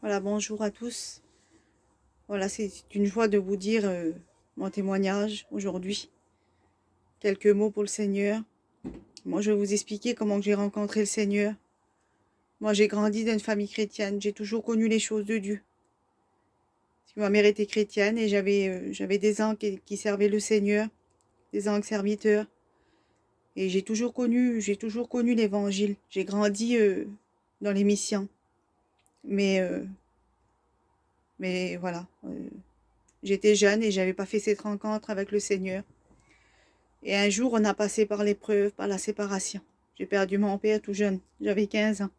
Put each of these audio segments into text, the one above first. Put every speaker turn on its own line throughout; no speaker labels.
Voilà, bonjour à tous. Voilà, c'est une joie de vous dire mon témoignage aujourd'hui. Quelques mots pour le Seigneur. Moi, je vais vous expliquer comment j'ai rencontré le Seigneur. Moi, j'ai grandi dans une famille chrétienne. J'ai toujours connu les choses de Dieu. Ma mère était chrétienne et j'avais des oncles qui servaient le Seigneur, des oncles serviteurs. Et j'ai toujours connu l'Évangile. J'ai grandi dans les missions. Mais voilà, j'étais jeune et j'avais pas fait cette rencontre avec le Seigneur. Et un jour, on a passé par l'épreuve, par la séparation. J'ai perdu mon père tout jeune, j'avais 15 ans.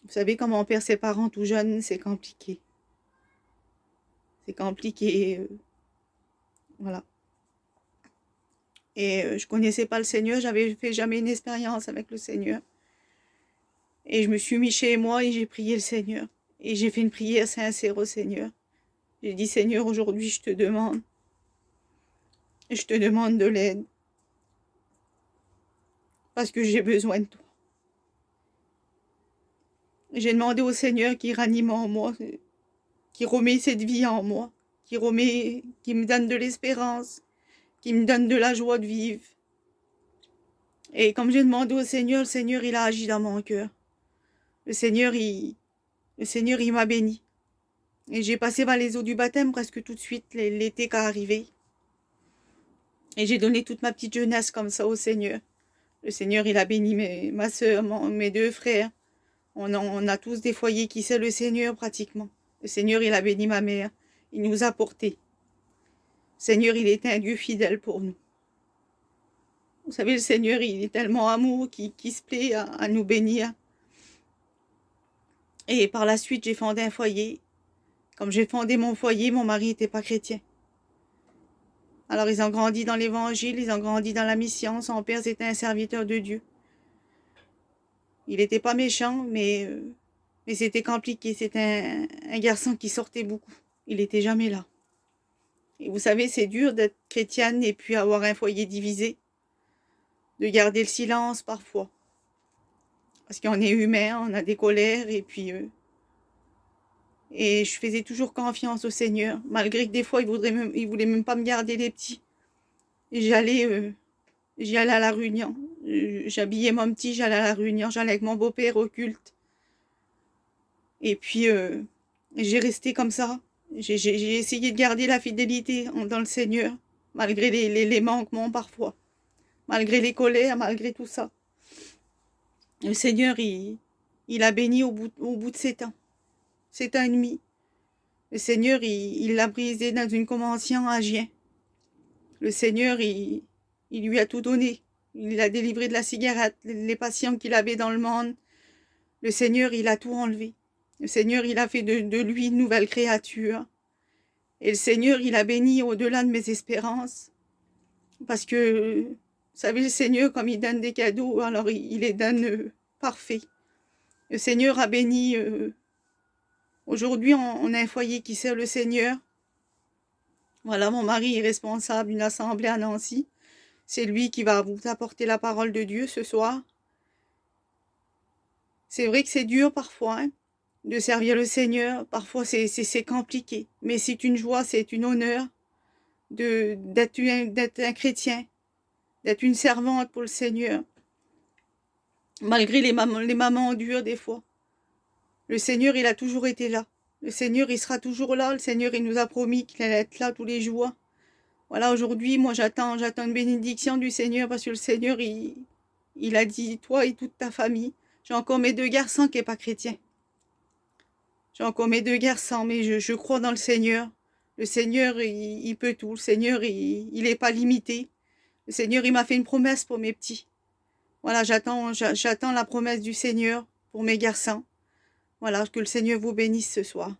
Vous savez, quand on perd ses parents tout jeune, c'est compliqué. C'est compliqué, voilà. Et je connaissais pas le Seigneur, j'avais fait jamais une expérience avec le Seigneur. Et je me suis mis chez moi et j'ai prié le Seigneur. Et j'ai fait une prière sincère au Seigneur. J'ai dit, Seigneur, aujourd'hui, je te demande de l'aide. Parce que j'ai besoin de toi. J'ai demandé au Seigneur qui ranime en moi, qui remet cette vie en moi, qui me donne de l'espérance, qui me donne de la joie de vivre. Et comme j'ai demandé au Seigneur, le Seigneur, il a agi dans mon cœur. Le Seigneur, il m'a béni. Et j'ai passé par les eaux du baptême presque tout de suite, l'été qui est arrivé. Et j'ai donné toute ma petite jeunesse comme ça au Seigneur. Le Seigneur, il a béni ma soeur, mes deux frères. On a tous des foyers qui servent le Seigneur pratiquement. Le Seigneur, il a béni ma mère. Il nous a portés. Le Seigneur, il est un Dieu fidèle pour nous. Vous savez, le Seigneur, il est tellement amour qui se plaît à nous bénir. Et par la suite, j'ai fondé un foyer. Comme j'ai fondé mon foyer, mon mari n'était pas chrétien. Alors, ils ont grandi dans l'évangile, ils ont grandi dans la mission. Son père, c'était un serviteur de Dieu. Il n'était pas méchant, mais c'était compliqué. C'était un garçon qui sortait beaucoup. Il n'était jamais là. Et vous savez, c'est dur d'être chrétienne et puis avoir un foyer divisé. De garder le silence parfois. Parce qu'on est humain, on a des colères et puis... et je faisais toujours confiance au Seigneur, malgré que des fois, il voulait même pas me garder les petits. Et j'y allais à la réunion. J'habillais mon petit, j'allais à la réunion, j'allais avec mon beau-père au culte. Et puis, j'ai resté comme ça. J'ai essayé de garder la fidélité dans le Seigneur, malgré les manquements parfois, malgré les colères, malgré tout ça. Le Seigneur, il a béni au bout de 7 ans. 7 ans et demi. Le Seigneur, il l'a brisé dans une convention à Gien. Le Seigneur, il lui a tout donné. Il l'a délivré de la cigarette, les passions qu'il avait dans le monde. Le Seigneur, il a tout enlevé. Le Seigneur, il a fait de lui une nouvelle créature. Et le Seigneur, il a béni au-delà de mes espérances. Parce que, vous savez, le Seigneur, comme il donne des cadeaux, alors il les donne parfaits. Le Seigneur a béni... Aujourd'hui, on a un foyer qui sert le Seigneur. Voilà, mon mari est responsable d'une assemblée à Nancy. C'est lui qui va vous apporter la parole de Dieu ce soir. C'est vrai que c'est dur parfois de servir le Seigneur. Parfois, c'est compliqué. Mais c'est une joie, c'est un honneur d'être un chrétien, d'être une servante pour le Seigneur. Malgré les mamans dures des fois. Le Seigneur, il a toujours été là. Le Seigneur, il sera toujours là. Le Seigneur, il nous a promis qu'il allait être là tous les jours. Voilà, aujourd'hui, moi, j'attends une bénédiction du Seigneur parce que le Seigneur, il a dit, toi et toute ta famille. J'ai encore mes 2 garçons qui n'est pas chrétien. J'ai encore mes 2 garçons, mais je crois dans le Seigneur. Le Seigneur, il peut tout. Le Seigneur, il n'est pas limité. Le Seigneur, il m'a fait une promesse pour mes petits. Voilà, j'attends la promesse du Seigneur pour mes garçons. Voilà, que le Seigneur vous bénisse ce soir.